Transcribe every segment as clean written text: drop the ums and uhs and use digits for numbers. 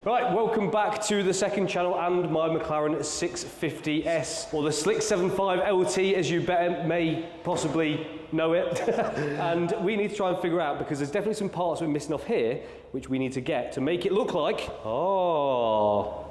Right, welcome back to the second channel and my McLaren 650S, or the SLIX75LT as you may possibly know it. And we need to try and figure out, because there's definitely some parts we're missing off here, which we need to get to make it look like,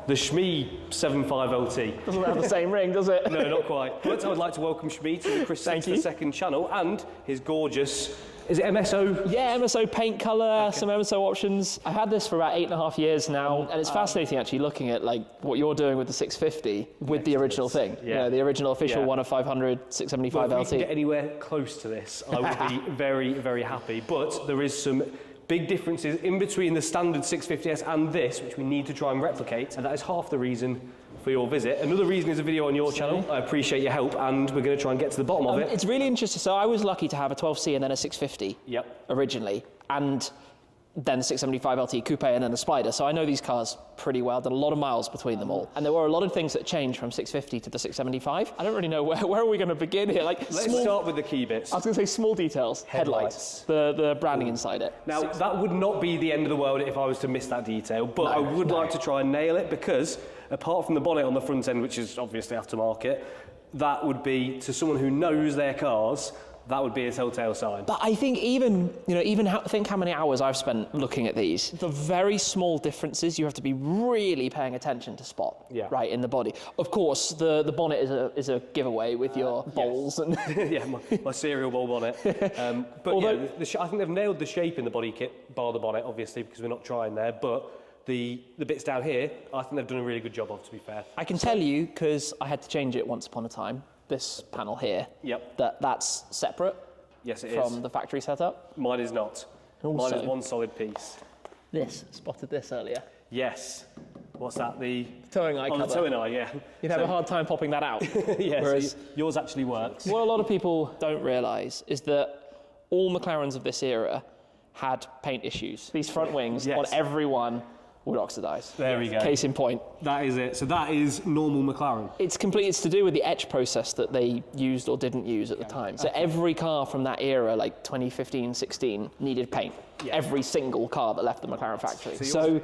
the Shmee 75LT. Doesn't have the same ring, does it? No, not quite. But I would like to welcome Shmee to the second channel and his gorgeous, is it MSO? Yeah, MSO paint colour, some MSO options. I've had this for about 8.5 years now, and it's fascinating actually looking at like what you're doing with the 650 with the original thing. Yeah. You know, the original official 1 of 500 675 well, LT. If we can get anywhere close to this, I would be very, very happy. But there is some big differences in between the standard 650S and this, which we need to try and replicate, and that is half the reason for your visit. Another reason is a video on your channel. I appreciate your help, and we're going to try and get to the bottom of it. It's really interesting. So I was lucky to have a 12C and then a 650 originally, and then the 675 LT Coupe and then the Spider. So I know these cars pretty well, done a lot of miles between them all. And there were a lot of things that changed from 650 to the 675. I don't really know where are we going to begin here. Like, let's start with the key bits. I was going to say small details, headlights, the branding inside it. Now, that would not be the end of the world if I was to miss that detail, but I would like to try and nail it, because apart from the bonnet on the front end, which is obviously aftermarket, that would be, to someone who knows their cars, that would be a telltale sign. But I think think how many hours I've spent looking at these. The very small differences you have to be really paying attention to spot, right, in the body. Of course, the bonnet is a giveaway with your bowls and yeah, my cereal bowl bonnet. But although, I think they've nailed the shape in the body kit, bar the bonnet, obviously, because we're not trying there. But the bits down here, I think they've done a really good job of, to be fair. I can tell you, because I had to change it once upon a time. This panel here, that's separate. Yes, it from the factory setup. Mine is not. Mine is one solid piece. This spotted this earlier. Yes. What's that? The towing eye cover. The towing eye, yeah. You'd have a hard time popping that out. Yes. Whereas yours actually works. What a lot of people don't realise is that all McLarens of this era had paint issues. These front wings on every one would oxidise. There we go. Case in point. That is it. So that is normal McLaren. It's to do with the etch process that they used or didn't use at the time. So every car from that era, like 2015, 16, needed paint. Yeah. Every single car that left the McLaren factory. So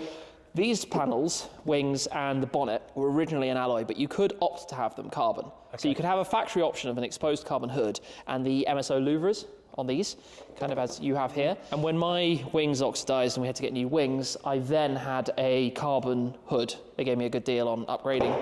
these panels, wings and the bonnet were originally an alloy, but you could opt to have them carbon. Okay. So you could have a factory option of an exposed carbon hood and the MSO louvres on these, kind of as you have here. And when my wings oxidized and we had to get new wings, I then had a carbon hood. They gave me a good deal on upgrading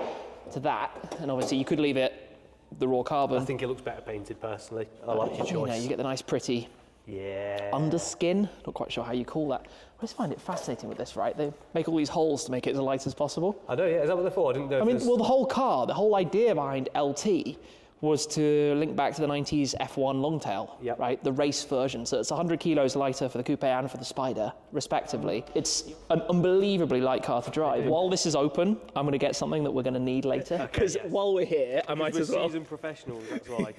to that. And obviously you could leave it the raw carbon. I think it looks better painted personally. I like your choice. You know, you get the nice pretty underskin. Not quite sure how you call that. I just find it fascinating with this, right? They make all these holes to make it as light as possible. I know, yeah. Is that what they're for? I didn't know. I mean, well, the whole car, the whole idea behind LT was to link back to the 90s F1 Longtail, right? The race version. So it's 100 kilos lighter for the Coupe and for the Spider, respectively. It's an unbelievably light car to drive. While this is open, I'm going to get something that we're going to need later. Because while we're here, I might as well. We're seasoned professionals, that's why.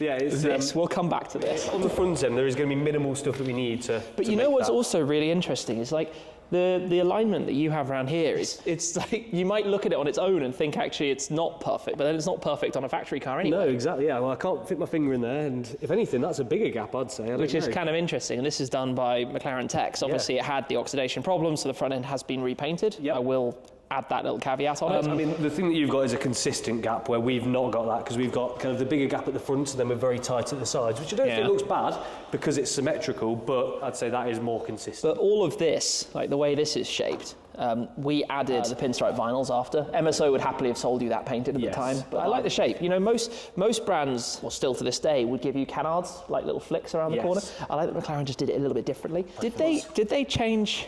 Yeah, it's we'll come back to this. On the front end, there is going to be minimal stuff that we need to. But you know what's also really interesting is like the alignment that you have around here it's like you might look at it on its own and think actually it's not perfect, but then it's not perfect on a factory car anyway. No, exactly. Yeah, well, I can't fit my finger in there, and if anything, that's a bigger gap, I'd say. Which is kind of interesting, and this is done by McLaren Techs. Obviously, it had the oxidation problem, so the front end has been repainted. I will add that little caveat on it. I mean, the thing that you've got is a consistent gap where we've not got that, because we've got kind of the bigger gap at the front and then we're very tight at the sides, which I don't think looks bad because it's symmetrical, but I'd say that is more consistent. But all of this, like the way this is shaped, we added the pinstripe vinyls after. MSO would happily have sold you that painted at the time, but I like the shape. You know, most brands, well, still to this day, would give you canards, like little flicks around the corner. I like that McLaren just did it a little bit differently. Did they change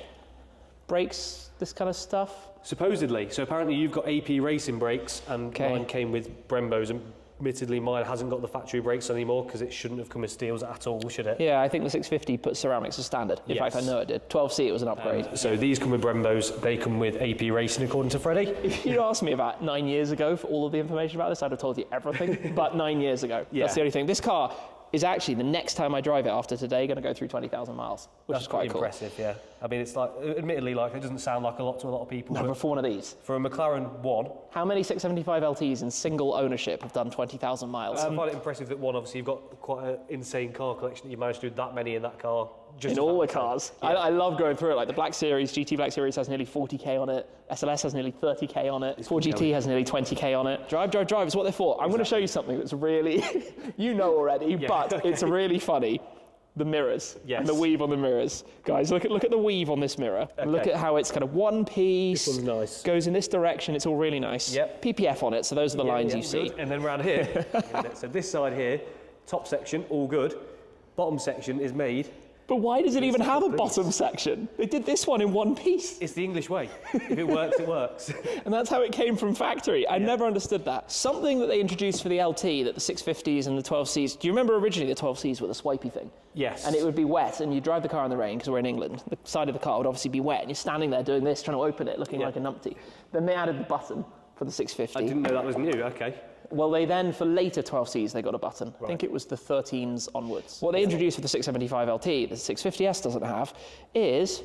brakes, this kind of stuff? Supposedly. So apparently you've got AP racing brakes, and mine came with Brembos, and admittedly mine hasn't got the factory brakes anymore because it shouldn't have come as steels at all, should it? Yeah, I think the 650 put ceramics as standard. In fact, I know it did. 12C, it was an upgrade. So these come with Brembos, they come with AP racing according to Freddie. If you'd asked me about 9 years ago for all of the information about this, I'd have told you everything, but 9 years ago. That's the only thing. This car is actually, the next time I drive it after today, going to go through 20,000 miles, which is quite cool. Impressive, yeah. I mean, it's like, admittedly, like, it doesn't sound like a lot to a lot of people. No, but for one of these. For a McLaren 1. How many 675 LTs in single ownership have done 20,000 miles? I find it impressive that one, obviously, you've got quite an insane car collection, that you managed to do that many in that car just in all the cars. Yeah. I love going through it. Like the Black Series, GT Black Series has nearly 40k on it. SLS has nearly 30k on it. 4GT has nearly 20k on it. Drive is what they're for. I'm going to show you something that's really, you know already, but it's really funny. The mirrors and the weave on the mirrors. Guys, look at the weave on this mirror. Okay. Look at how it's kind of one piece. This one's nice. Goes in this direction. It's all really nice. Yep. PPF on it, so those are the lines you see. And then around here, so this side here, top section, all good. Bottom section is made. But why does it even have a bottom section? They did this one in one piece. It's the English way. If it works, it works. And that's how it came from factory. I never understood that. Something that they introduced for the LT, that the 650s and the 12Cs, do you remember originally the 12Cs were the swipey thing? Yes. And it would be wet, and you'd drive the car in the rain, because we're in England. The side of the car would obviously be wet, and you're standing there doing this, trying to open it, looking like a numpty. Then they added the button for the 650. I didn't know that was new, okay. Well, they then, for later 12Cs, they got a button. Right. I think it was the 13s onwards. What they introduced for the 675LT, the 650S doesn't have, is...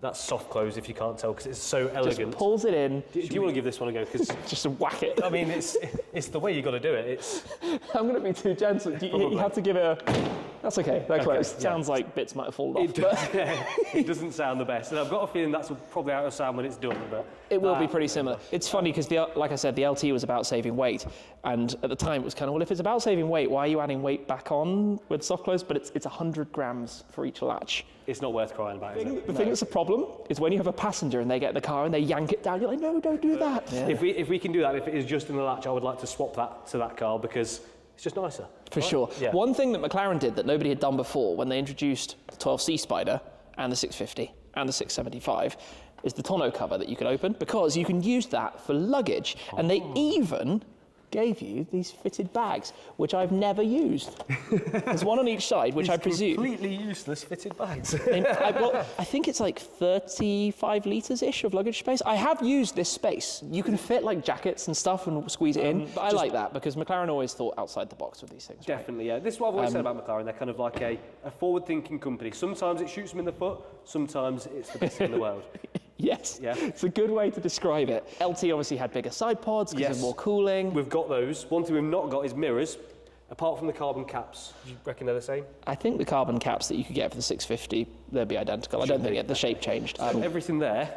That's soft close, if you can't tell, because it's so elegant. Just pulls it in. Do you want to give this one a go? Cause just to whack it. I mean, it's the way you got to do it. It's. I'm going to be too gentle. You have to give it a... That's okay, they're close. Yeah. Sounds like bits might have fallen off. It doesn't sound the best. And I've got a feeling that's probably out of sound when it's done. But it will be pretty similar. It's funny because, like I said, the LT was about saving weight. And at the time, it was kind of, well, if it's about saving weight, why are you adding weight back on with soft close? But it's 100 grams for each latch. It's not worth crying about, is it? The thing that's a problem is when you have a passenger and they get in the car and they yank it down, you're like, no, don't do that. Yeah. If we can do that, if it is just in the latch, I would like to swap that to that car because it's just nicer. For sure. Yeah. One thing that McLaren did that nobody had done before when they introduced the 12C Spider and the 650 and the 675 is the tonneau cover that you can open, because you can use that for luggage. And they even gave you these fitted bags, which I've never used. There's one on each side, which I presume... completely useless fitted bags. I think it's like 35 litres-ish of luggage space. I have used this space. You can fit like jackets and stuff and squeeze it in. But I like that because McLaren always thought outside the box with these things. Definitely, yeah. This is what I've always said about McLaren. They're kind of like a forward-thinking company. Sometimes it shoots them in the foot. Sometimes it's the best in the world. Yes, it's a good way to describe it. LT obviously had bigger side pods because of more cooling. We've got those. One thing we've not got is mirrors, apart from the carbon caps. Do you reckon they're the same? I think the carbon caps that you could get for the 650, they'd be identical. I don't think the shape changed. Everything there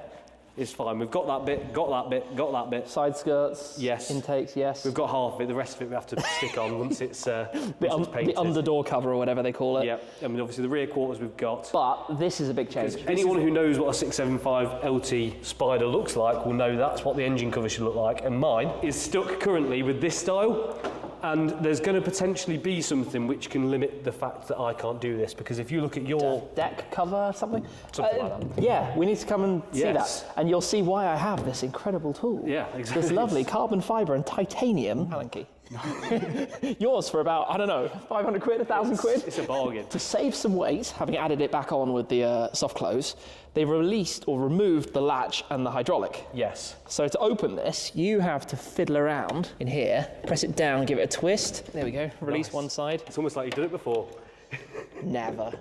is fine. We've got that bit, got that bit, got that bit. Side skirts, yes. Intakes, yes. We've got half of it. The rest of it we have to stick on once it's painted. The underdoor cover or whatever they call it. Yeah, I mean obviously the rear quarters we've got. But this is a big change. Anyone who knows what a 675LT Spider looks like will know that's what the engine cover should look like. And mine is stuck currently with this style. And there's going to potentially be something which can limit the fact that I can't do this, because if you look at your... deck cover, something like that. Yeah, we need to come and see that. And you'll see why I have this incredible tool. Yeah, exactly. This lovely carbon fibre and titanium. Allen key. Yours for about, I don't know, 500 quid, 1,000 quid? It's a bargain. To save some weight, having added it back on with the soft close, they released or removed the latch and the hydraulic. Yes. So to open this, you have to fiddle around in here, press it down, give it a twist. There we go, release one side. It's almost like you've done it before. Never.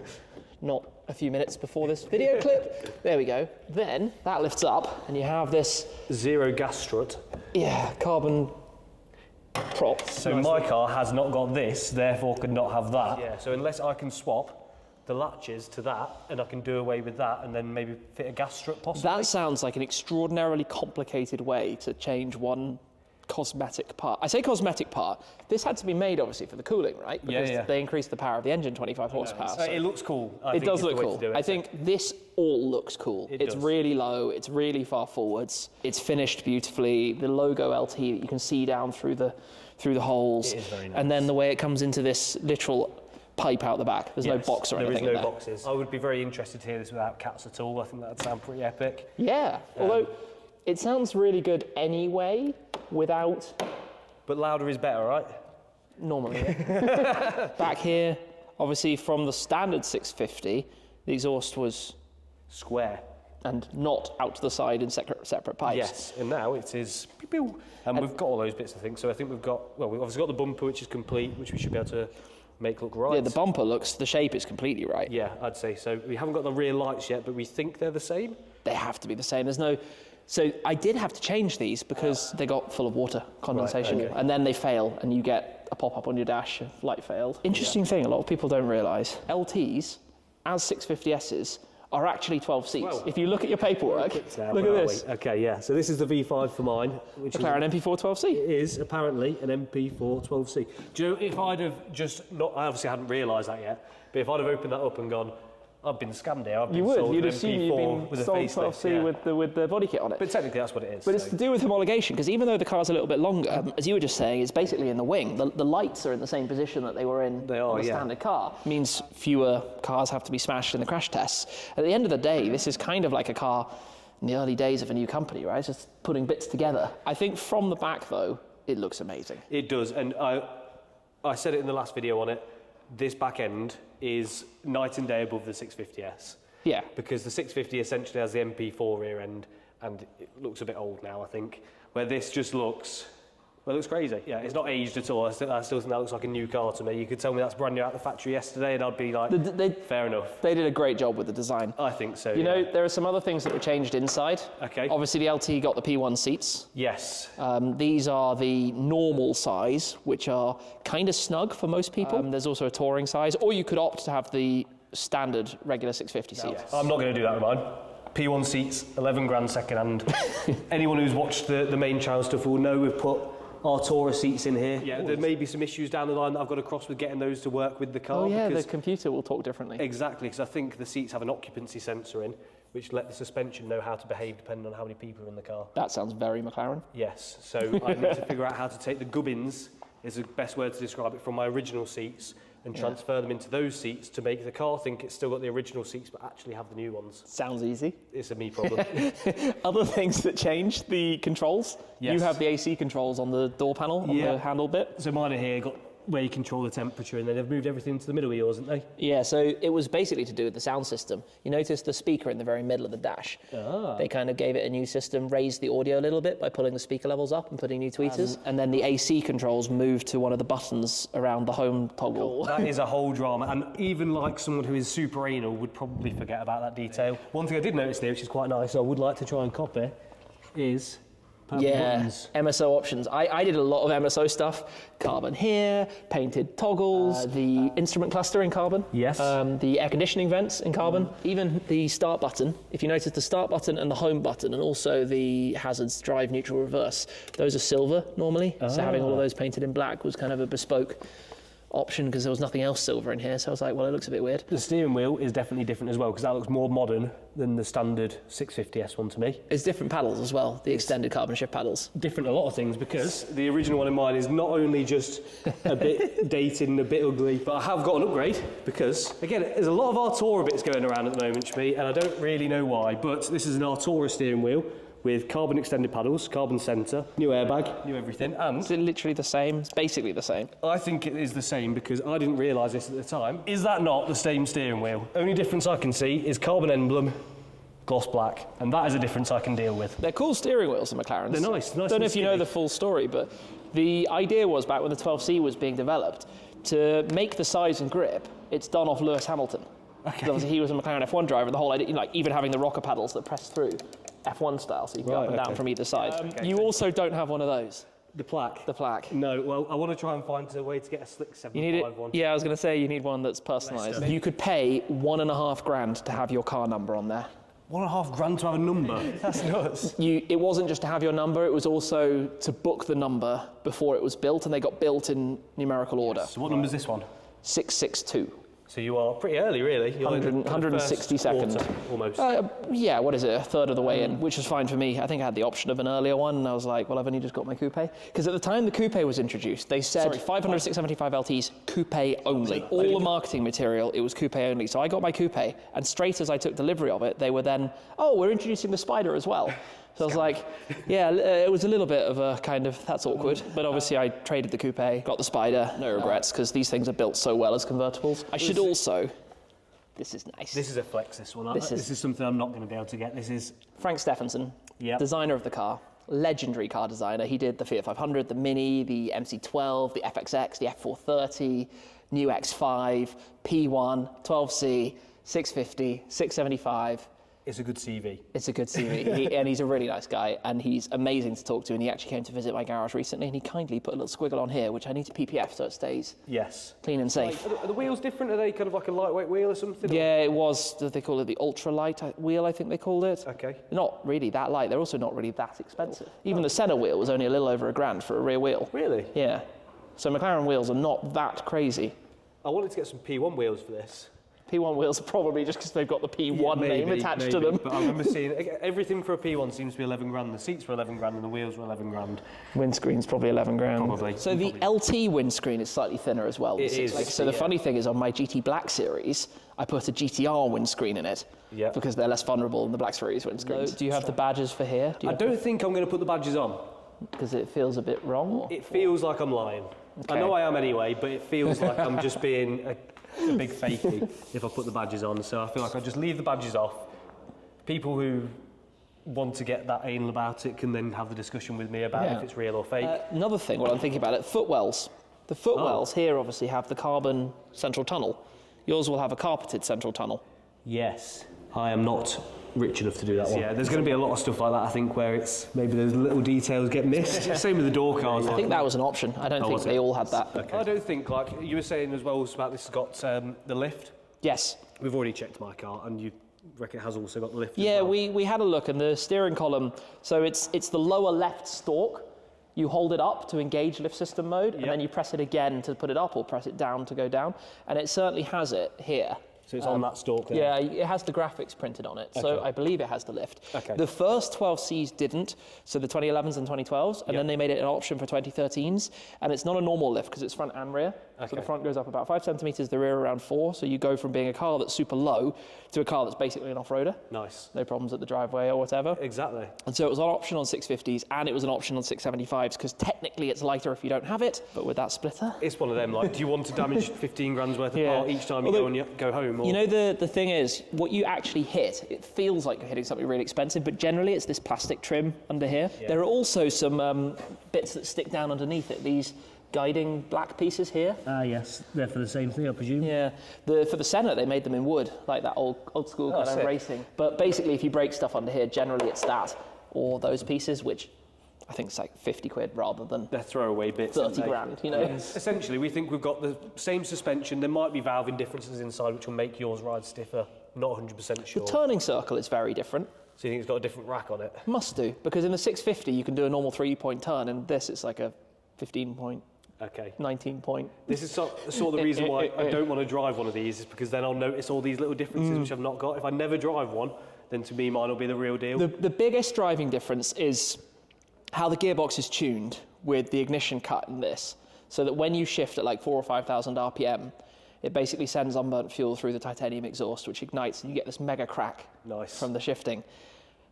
Not a few minutes before this video clip. There we go. Then that lifts up and you have this... zero gas strut. Yeah, carbon prop. So my car has not got this, therefore could not have that. Yeah, so unless I can swap the latches to that, and I can do away with that, and then maybe fit a gas strut possibly. That sounds like an extraordinarily complicated way to change one cosmetic part. I say cosmetic part. This had to be made obviously for the cooling, right? Because they increased the power of the engine 25 horsepower. So it looks cool. It does look cool. I think this all looks cool. It's really low. It's really far forwards. It's finished beautifully. The logo LT that you can see down through the holes. It is very nice. And then the way it comes into this literal pipe out the back. There's no box or anything. There is no boxes. I would be very interested to hear this without cats at all. I think that'd sound pretty epic. Yeah. Although it sounds really good anyway without. But louder is better, right? Normally. Yeah. Back here, obviously from the standard 650, the exhaust was square and not out to the side in separate pipes. Yes, and now it is pew, pew. And we've got all those bits, I think. So I think we've obviously got the bumper, which is complete, which we should be able to make look right. Yeah, the bumper the shape is completely right. Yeah, I'd say so. We haven't got the rear lights yet, but we think they're the same. They have to be the same. There's no So I did have to change these because they got full of water condensation, and then they fail, and you get a pop-up on your dash, light failed. Interesting thing, a lot of people don't realise, LTs, as 650Ss, are actually 12 seats. Well, if you look at your paperwork, look at this. Okay, yeah, so this is the V5 for mine. Which McLaren MP4 12C. It is apparently an MP4 12C. Do you know, if I'd have just not, I obviously hadn't realised that yet, but if I'd have opened that up and gone, I've been scammed here. I've been sold You'd an assume MP4 you've been with a sold facelift, 12C with the body kit on it. But technically that's what it is. But it's to do with homologation, because even though the car's a little bit longer, as you were just saying, it's basically in the wing. The lights are in the same position that they were in on the standard car. It means fewer cars have to be smashed in the crash tests. At the end of the day, this is kind of like a car in the early days of a new company, right? It's just putting bits together. I think from the back, though, it looks amazing. It does, and I said it in the last video on it, this back end is night and day above the 650S. Yeah. Because the 650 essentially has the MP4 rear end, and it looks a bit old now, I think, where this just looks, well, it looks crazy. Yeah, it's not aged at all. I still think that looks like a new car to me. You could tell me that's brand new out the factory yesterday, and I'd be like, fair enough. They did a great job with the design. I think so, You know, there are some other things that were changed inside. Okay. Obviously, the LT got the P1 seats. Yes. These are the normal size, which are kind of snug for most people. There's also a touring size, or you could opt to have the standard regular 650 seats. I'm not going to do that with mine. P1 seats, 11 grand second hand. Anyone who's watched the main channel stuff will know we've put Artura seats in here. Yeah, there may be some issues down the line that I've got to cross with getting those to work with the car. Oh yeah, the computer will talk differently. Exactly, because I think the seats have an occupancy sensor in, which let the suspension know how to behave depending on how many people are in the car. That sounds very McLaren. Yes, so I need to figure out how to take the gubbins, is the best word to describe it, from my original seats and transfer them into those seats to make the car think it's still got the original seats but actually have the new ones. Sounds easy. It's a me problem. Other things that changed, the controls. Yes. You have the AC controls on the door panel, on the handle bit. So mine are here, got where you control the temperature, and then they've moved everything to the middle wheels, haven't they? Yeah, so it was basically to do with the sound system. You notice the speaker in the very middle of the dash. They kind of gave it a new system, raised the audio a little bit by pulling the speaker levels up and putting new tweeters. And then the AC controls moved to one of the buttons around the home toggle. That is a whole drama, and even like someone who is super anal would probably forget about that detail. One thing I did notice there, which is quite nice, I would like to try and copy, is buttons. MSO options. I did a lot of MSO stuff. Carbon here, painted toggles, the instrument cluster in carbon. Yes. The air conditioning vents in carbon. Even the start button. If you notice the start button and the home button, and also the hazards, drive, neutral, reverse, those are silver normally. So having all of those painted in black was kind of a bespoke option because there was nothing else silver in here, so I was like, well, it looks a bit weird. The steering wheel is definitely different as well, because that looks more modern than the standard 650S one to me. It's different paddles as well, the extended carbon shift paddles. Different a lot of things, because the original one in mine is not only just a bit dated and a bit ugly, but I have got an upgrade, because, again, there's a lot of Artura bits going around at the moment, Shmee, and I don't really know why, but this is an Artura steering wheel with carbon extended paddles, carbon centre, new airbag, new everything, and Is it literally the same? It's basically the same. I think it is the same because I didn't realise this at the time. Is that not the same steering wheel? Only difference I can see is carbon emblem, gloss black, and that is a difference I can deal with. They're cool steering wheels, the McLarens. They're nice Don't know if you know the full story, but the idea was back when the 12C was being developed, to make the size and grip, it's done off Lewis Hamilton. Okay. Obviously he was a McLaren F1 driver, and the whole idea, like even having the rocker paddles that press through, F1 style, so you can go up and down from either side. You also don't have one of those. The plaque? The plaque. No, well, I want to try and find a way to get a SLIX75 you need it, one. Yeah, I was going to say you need one that's personalised. You could pay $1.5 grand to have your car number on there. $1.5 grand to have a number? That's nuts. It wasn't just to have your number, it was also to book the number before it was built, and they got built in numerical order. So what number is this one? 662. So you are pretty early, really. You're 160 seconds. Almost. Yeah, what is it, a third of the way in, which was fine for me. I think I had the option of an earlier one, and I was like, well, I've only just got my coupe. Because at the time the coupe was introduced, they said 500 675LTs, coupe only. All the marketing material, it was coupe only. So I got my coupe, and straight as I took delivery of it, they were then, oh, we're introducing the Spider as well. So I was like, yeah, it was a little bit of a kind of, that's awkward. But obviously I traded the coupe, got the Spider, no regrets, because these things are built so well as convertibles. I should also, this is nice. This is a flex, this one. This is something I'm not going to be able to get. This is Frank Stephenson, designer of the car, legendary car designer. He did the Fiat 500, the Mini, the MC12, the FXX, the F430, new X5, P1, 12C, 650, 675, It's a good CV. It's a good CV, and he's a really nice guy, and he's amazing to talk to, and he actually came to visit my garage recently, and he kindly put a little squiggle on here, which I need to PPF so it stays clean and safe. Like, are the wheels different? Are they kind of like a lightweight wheel or something? Yeah, it was, they call it the ultralight wheel, I think they called it. Okay. They're not really that light, they're also not really that expensive. Even the centre wheel was only a little over £1,000 for a rear wheel. Really? Yeah. So McLaren wheels are not that crazy. I wanted to get some P1 wheels for this. P1 wheels are probably just because they've got the P1 name attached to them. But I remember seeing everything for a P1 seems to be 11 grand. The seats were 11 grand and the wheels were 11 grand. Windscreen's probably 11 grand. Probably. So the LT windscreen is slightly thinner as well. It is. So the funny thing is, on my GT Black series, I put a GTR windscreen in it because they're less vulnerable than the Black series windscreens. So do you have the badges for here? I don't think I'm going to put the badges on. Because it feels a bit wrong? It feels like I'm lying. Okay. I know I am anyway, but it feels like I'm just being a big fakey if I put the badges on. So I feel like I'll just leave the badges off. People who want to get that anal about it can then have the discussion with me about if it's real or fake. Another thing, while I'm thinking about it, footwells. The footwells here obviously have the carbon central tunnel. Yours will have a carpeted central tunnel. Yes. I am not rich enough to do that one. Yeah, there's going to be a lot of stuff like that, I think, where it's maybe those little details get missed. Same with the door cars. I think that was an option. I don't think they all had that. Okay. I don't think, like you were saying as well, about this has got the lift. Yes. We've already checked my car, and you reckon it has also got the lift? Yeah, as well? we had a look, and the steering column, so it's the lower left stalk. You hold it up to engage lift system mode, and then you press it again to put it up, or press it down to go down, and it certainly has it here. So it's on that stalk there? Yeah, it has the graphics printed on it, so I believe it has the lift. Okay. The first 12Cs didn't, so the 2011s and 2012s, and then they made it an option for 2013s, and it's not a normal lift because it's front and rear. So the front goes up about 5 centimetres, the rear around 4, so you go from being a car that's super low to a car that's basically an off-roader. Nice. No problems at the driveway or whatever. Exactly. And so it was an option on 650s, and it was an option on 675s, because technically it's lighter if you don't have it, but with that splitter... It's one of them, like, do you want to damage 15 grand's worth of part each time you go home? Or? You know, the thing is, what you actually hit, it feels like you're hitting something really expensive, but generally it's this plastic trim under here. Yeah. There are also some bits that stick down underneath it, these guiding black pieces here. Ah, yes. They're for the same thing, I presume? Yeah. For the Senna, they made them in wood, like that old school kind of racing. But basically, if you break stuff under here, generally it's that, or those pieces, which I think it's like 50 quid rather than... They're throwaway bits. 30 grand, you know? Essentially, we think we've got the same suspension. There might be valving differences inside, which will make yours ride stiffer. Not 100% sure. The turning circle is very different. So you think it's got a different rack on it? Must do, because in the 650, you can do a normal 3-point turn, and this, it's like a 15-point. Okay. 19-point. This is sort of the reason why I don't want to drive one of these, is because then I'll notice all these little differences which I've not got. If I never drive one, then to me mine will be the real deal. The biggest driving difference is how the gearbox is tuned with the ignition cut in this, so that when you shift at like 4,000 or 5,000 RPM, it basically sends unburnt fuel through the titanium exhaust, which ignites, and you get this mega crack from the shifting,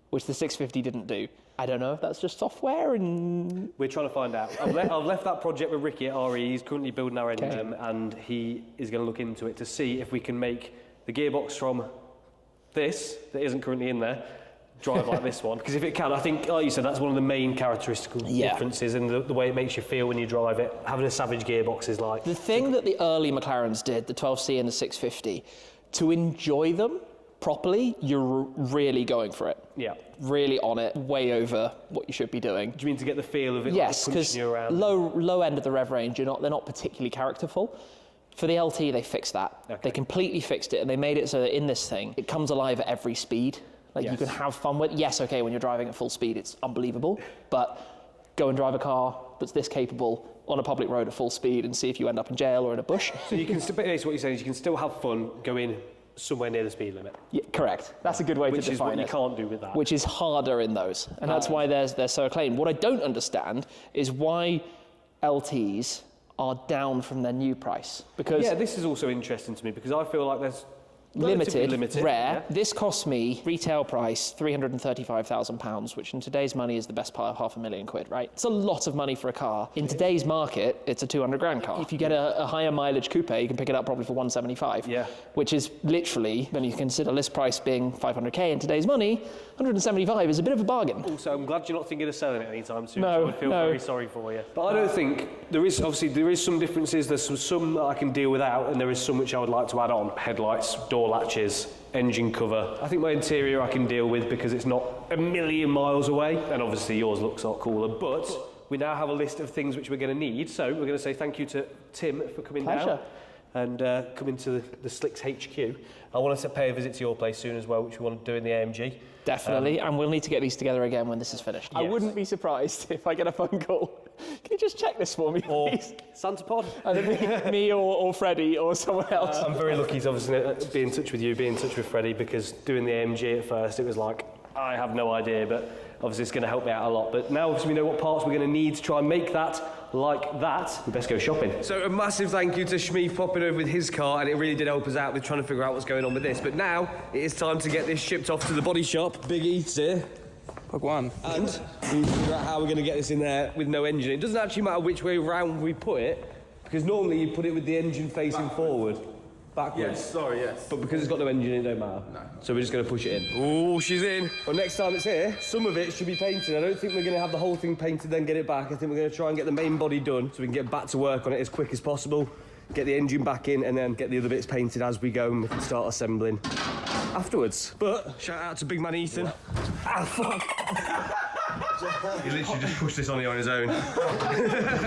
which the 650 didn't do. I don't know if that's just software, and... We're trying to find out. I've left that project with Ricky at RE. He's currently building our engine, and he is going to look into it to see if we can make the gearbox from this, that isn't currently in there, drive like this one. Because if it can, I think, like you said, that's one of the main characteristical differences in the way it makes you feel when you drive it. Having a Savage gearbox is like... The thing that the early McLarens did, the 12C and the 650, to enjoy them properly, you're really going for it. Yeah. Really on it, way over what you should be doing. Do you mean to get the feel of it? Yes, because low end of the rev range, they're not particularly characterful. For the LT, they fixed that. Okay. They completely fixed it, and they made it so that in this thing, it comes alive at every speed. Like you can have fun with it. Yes, okay, when you're driving at full speed, it's unbelievable, but go and drive a car that's this capable on a public road at full speed and see if you end up in jail or in a bush. So you can, basically what you're saying is you can still have fun going somewhere near the speed limit. Yeah, correct. That's a good way to define it. Which is what you can't do with that. Which is harder in those, and that's why they're so acclaimed. What I don't understand is why LTs are down from their new price. Because this is also interesting to me, because I feel like there's limited, rare. Yeah. This cost me retail price £335,000, which in today's money is the best part of £500,000, right? It's a lot of money for a car. In today's market, it's a 200 grand car. If you get a higher mileage coupe, you can pick it up probably for 175. Yeah. Which is literally, when you consider list price being 500k in today's money, 175 is a bit of a bargain. Also, I'm glad you're not thinking of selling it anytime soon. No, so I would feel very sorry for you. But I don't think there is some differences. There's some that I can deal without, and there is some which I would like to add on. Headlights, door door latches, engine cover. I think my interior I can deal with because it's not a million miles away, and obviously yours looks a lot cooler, but we now have a list of things which we're going to need, so we're going to say thank you to Tim for coming down and coming to the SLIX HQ. I want to pay a visit to your place soon as well, which we want to do in the AMG. Definitely, and we'll need to get these together again when this is finished. Yes. I wouldn't be surprised if I get a phone call. Can you just check this for me, please? Santa Pod. Either me or Freddie or someone else. I'm very lucky to obviously be in touch with you, be in touch with Freddie, because doing the AMG at first, it was like, I have no idea, but obviously it's going to help me out a lot. But now obviously we know what parts we're going to need to try and make that like that. We best go shopping. So a massive thank you to Shmi for popping over with his car, and it really did help us out with trying to figure out what's going on with this. But now it is time to get this shipped off to the body shop. Big Eats here. Plug one. And we need to figure out how we're going to get this in there with no engine. It doesn't actually matter which way round we put it, because normally you put it with the engine facing forward. Backwards. Yes, sorry, yes. But because it's got no engine, it don't matter. No. So we're just going to push it in. Oh, she's in. Well, next time it's here, some of it should be painted. I don't think we're going to have the whole thing painted, then get it back. I think we're going to try and get the main body done so we can get back to work on it as quick as possible, get the engine back in, and then get the other bits painted as we go, and we can start assembling afterwards. But shout out to big man Ethan. Yeah. Ah, fuck. He literally just pushed this on here on his own.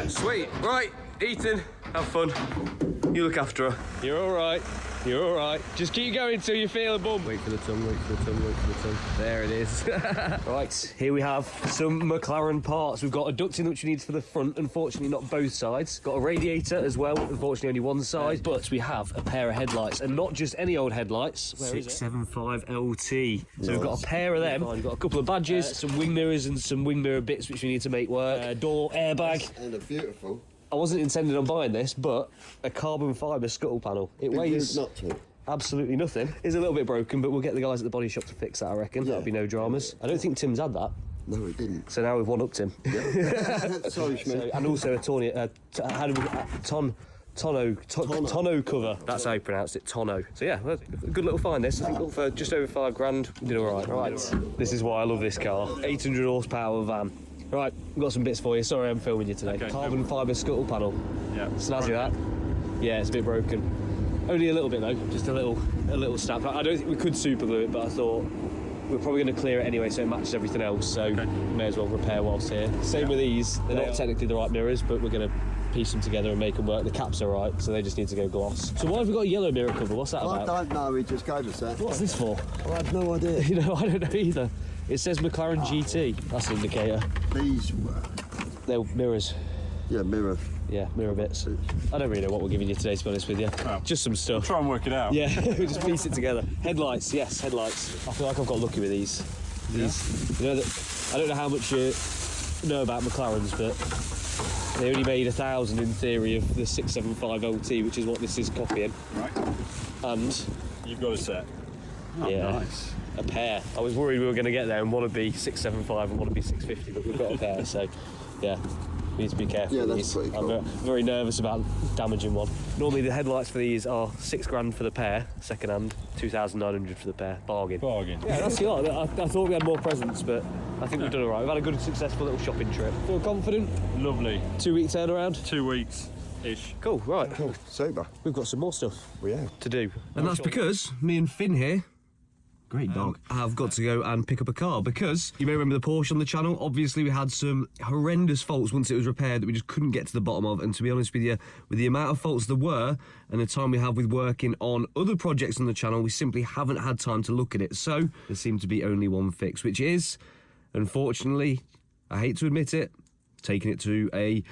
Sweet. Right, Ethan, have fun. You look after her. You're all right. You're all right. Just keep going till you feel a bump. Wait for the tongue, wait for the tongue, wait for the tongue. There it is. Right, here we have some Mclaren parts. We've got a ducting which we need for the front, unfortunately not both sides. Got a radiator as well, unfortunately only one side. But we have a pair of headlights, and not just any old headlights. 675LT. So we've got a pair of them. We've got a couple of badges, some wing mirrors and some wing mirror bits which we need to make work. Door airbag. And a beautiful. I wasn't intending on buying this, but a carbon fibre scuttle panel. It weighs absolutely nothing. It's a little bit broken, but we'll get the guys at the body shop to fix that, I reckon. That'll be no dramas. I don't think Tim's had that. No, he didn't. So now we've one-upped him. Yeah. Sorry, Schmidt. So, and also a tonneau cover. That's how you pronounce it, tonneau. So yeah, a good little find this. I think for just over £5,000, we did all right. Right, this is why I love this car. 800 horsepower van. Right, we've got some bits for you. Sorry I'm filming you today. Okay, carbon fibre scuttle panel. Yeah. Snazzy that. Yeah, it's a bit broken. Only a little bit though, just a little snap. I don't think we could super glue it, but I thought we're probably going to clear it anyway so it matches everything else, so may as well repair whilst here. Same with these, they're not technically the right mirrors, but we're going to piece them together and make them work. The caps are right, so they just need to go gloss. So why have we got a yellow mirror cover? What's that about? I don't know, he just gave us that. What's this for? I have no idea. You know, I don't know either. It says McLaren GT. That's an indicator. These They're mirrors. Yeah, mirror. Yeah, mirror bits. I don't really know what we're giving you today, to be honest with you. Oh. Just some stuff. Try and work it out. Yeah, we just piece it together. Headlights, yes, headlights. I feel like I've got lucky with these. You know that I don't know how much you know about McLarens, but they only made 1,000 in theory of the 675LT, which is what this is copying. Right. And you've got a set. Oh, yeah, nice. A pair. I was worried we were going to get there and want to be 675 and want to be 650, but we've got a pair, so yeah. We need to be careful. Yeah, with that's these. pretty cool. I'm very nervous about damaging one. Normally the headlights for these are £6,000 for the pair, second hand, 2,900 for the pair, bargain. Bargain. Yeah, that's the lot. I thought we had more presents, but I think we've done all right. We've had a good, successful little shopping trip. Feel confident? Lovely. 2-week turnaround? 2 weeks-ish. Cool, right. Cool, super. We've got some more stuff We have. to do. And that's because me and Finn here, great dog, have got to go and pick up a car because you may remember the Porsche on the channel. Obviously, we had some horrendous faults once it was repaired that we just couldn't get to the bottom of. And to be honest with you, with the amount of faults there were and the time we have with working on other projects on the channel, we simply haven't had time to look at it. So there seemed to be only one fix, which is, unfortunately, I hate to admit it, taking it to a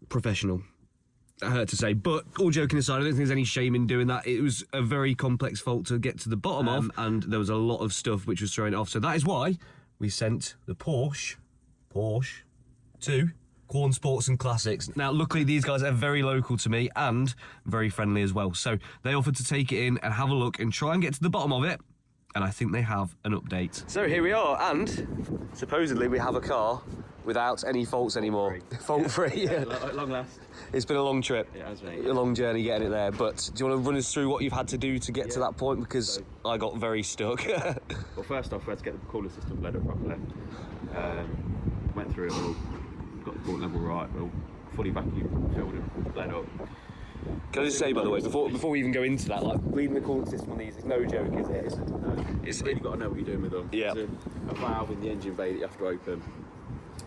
professional. I hurt to say, but all joking aside, I don't think there's any shame in doing that. It was a very complex fault to get to the bottom of, and there was a lot of stuff which was throwing it off. So that is why we sent the Porsche to Corn Sports and Classics. Now, luckily, these guys are very local to me and very friendly as well. So they offered to take it in and have a look and try and get to the bottom of it. And I think they have an update. So here we are, and supposedly we have a car without any faults anymore. Fault-free. Yeah. Long last. It's been a long trip. It has been. A long journey getting it there. But do you want to run us through what you've had to do to get to that point? Because I got very stuck. Well, first off, we had to get the cooler system bled up properly. Went through it all, got the port level right, well, fully vacuum filled and bled up. Can I just say, by the way, before we even go into that, like bleeding the coolant system on these is no joke, is it? It's really got to know what you're doing with them. Yeah. There's a valve in the engine bay that you have to open.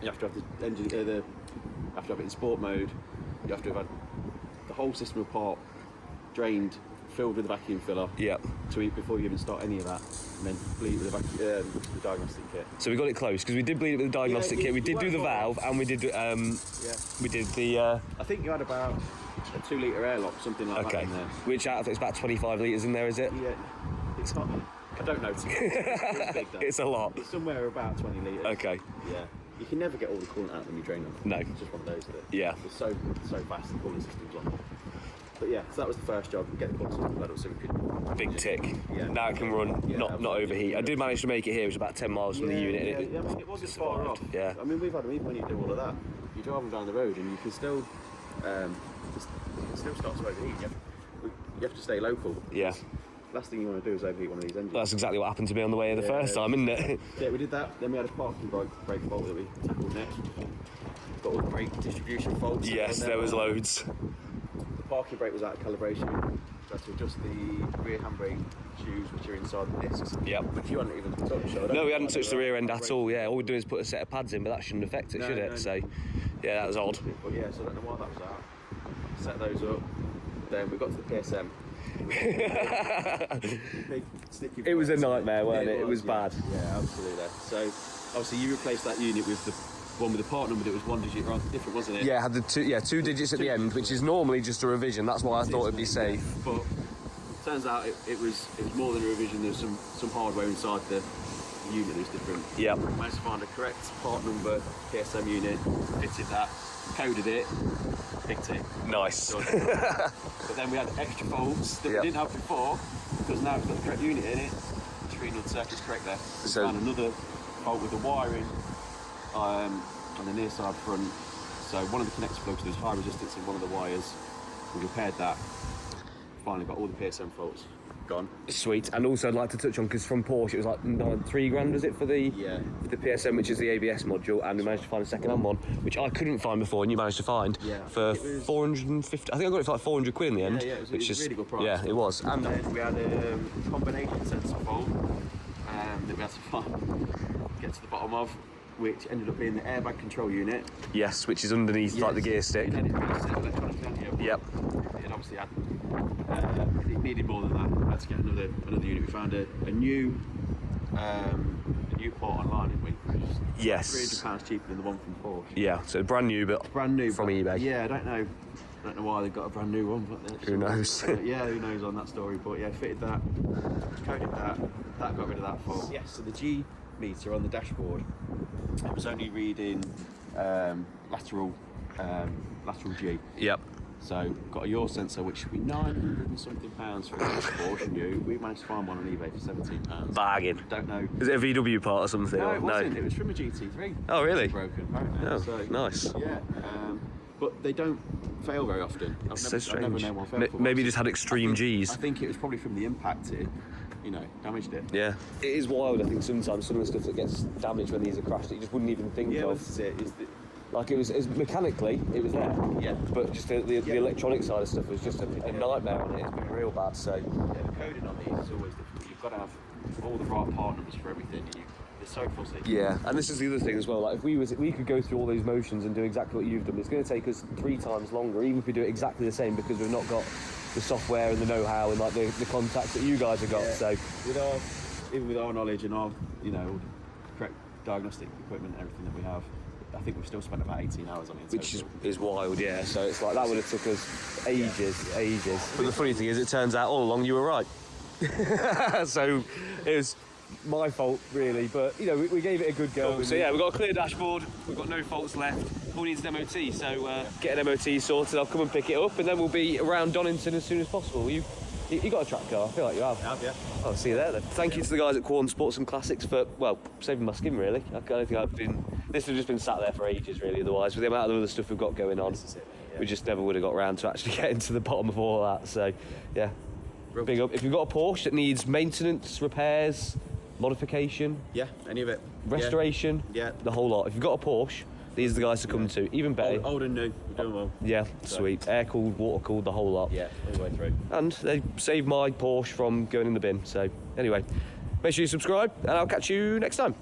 You have to have the engine, you have to have it in sport mode. You have to have had the whole system apart, drained, filled with a vacuum filler. Yeah. Before you even start any of that, and then bleed with the diagnostic kit. So we got it close because we did bleed it with the diagnostic kit. We did do the valve, and we did the. I think you had about a 2 litre airlock, something like that in there. Which out of it's about 25 litres in there, is it? Yeah. It's not. I don't know. It's big, though. It's a lot. It's somewhere about 20 litres. Okay. Yeah. You can never get all the coolant out when you drain them. No. It's just one of those that. Yeah. It's so fast, the cooling system's on. But yeah, so that was the first job, get the cooling system led up so we could. Big tick. Yeah. Now it can run, not overheat. I did manage to make it here. It was about 10 miles from the unit. Yeah, I mean, it wasn't far off. Yeah. I mean, we've had them even when you do all of that. You drive them down the road and you can still, start to overheat. You have to stay local. Yeah. Last thing you want to do is overheat one of these engines. That's exactly what happened to me on the way here the first time, isn't it? Yeah, we did that. Then we had a parking brake fault that we tackled next. Got all the brake distribution faults. Yes, there was loads. The parking brake was out of calibration. We had to adjust the rear handbrake shoes, which are inside the discs. Yep. Which you hadn't even touched. No, we hadn't touched the rear end at all. Yeah, all we do is put a set of pads in, but that shouldn't affect it, should it? No. So, yeah, that was odd. But yeah, so I don't know why that was out. Set those up. Then we got to the PSM. Big, sticky It was a parts. nightmare, wasn't it? It was yeah. bad. Yeah, absolutely. So obviously you replaced that unit with the one with the part number that was 1 digit wrong, different, wasn't it? Yeah, it had the two digits at the end, which is normally just a revision. That's why I thought it'd be safe. But turns out it was more than a revision. There's some hardware inside the unit that was different. Yeah. Managed to find a correct part number PSM unit, fitted that, coded it, big tick. Nice. But then we had extra faults that we didn't have before, because now it's got the correct unit in it. The 300 circuit's correct there. So- found another fault with the wiring on the near side front. So one of the connector plugs, there's high resistance in one of the wires. We repaired that. Finally got all the PSM faults gone. Sweet. And also I'd like to touch on, because from Porsche it was like £3,000, was it, for the PSM, which is the ABS module, and we managed to find a second-hand one, which I couldn't find before, and you managed to find for 450. I think I got it for like 400 quid in the end. Yeah, it was which a really good price. Yeah, it was. And then we had a combination sensor fault that we had to get to the bottom of, which ended up being the airbag control unit. Yes, which is underneath like the gear stick. It had it electronic down here, but Yep. It obviously had. It needed more than that. We had to get another unit. We found a new part online, didn't we? Yes. £300 cheaper than the one from Porsche. Yeah, so brand new, but Brand new from but- eBay. Yeah, I don't know why they've got a brand new one, but Who knows? Yeah, who knows on that story? But yeah, fitted that, coded that got rid of that fault. Yes, so the G meter on the dashboard, it was only reading lateral G. Yep. So got a yaw sensor, which would be 900 and something pounds for a Porsche new. We managed to find one on eBay for £17. Bargain. Don't know. Is it a VW part or something? No, or it wasn't. It was from a GT3. Oh, really? Broken, apparently. Oh, So, nice. Yeah, but they don't fail very often. It's so I've never strange. known one fail for Maybe once. just had extreme Gs. I think it was probably from the impact it, damaged it. Yeah. It is wild, I think, sometimes some of the stuff that gets damaged when these are crashed that you just wouldn't even think Yeah, of. this is it. Like it was mechanically, it was there. Yeah. But just the electronic side of stuff was just a nightmare on it. It's been real bad. So The coding on these is always difficult. You've got to have all the right part numbers for everything. It's so fussy. yeah, and this is the other thing as well. Like if we could go through all those motions and do exactly what you've done, it's going to take us 3 times longer, even if we do it exactly the same, because we've not got the software and the know-how and like the contacts that you guys have got. Yeah. So Even with our knowledge and our, all the correct diagnostic equipment and everything that we have, I think we've still spent about 18 hours on it. which is wild, yeah. So it's like that would have took us ages. But the funny thing is, it turns out all along you were right. So it was my fault, really. But we gave it a good go. So yeah, we've got a clear dashboard. We've got no faults left. All needs an MOT. So get an MOT sorted. I'll come and pick it up, and then we'll be around Donington as soon as possible. You got a track car? I feel like you have. I have, yeah. I'll see you there then. Thank you to the guys at Quorn Sports and Classics for, saving my skin, really. I don't think this would have just been sat there for ages, really, otherwise. With the amount of other stuff we've got going on, we just never would have got round to actually getting to the bottom of all that. So, yeah, big up. If you've got a Porsche that needs maintenance, repairs, modification, Yeah, any of it. restoration, Yeah. the whole lot. If you've got a Porsche, these are the guys to come to. Even better. Old and new, we're doing well. Yeah, sweet. Air cooled, water cooled, the whole lot. Yeah, all the way through. And they saved my Porsche from going in the bin. So anyway, make sure you subscribe, and I'll catch you next time.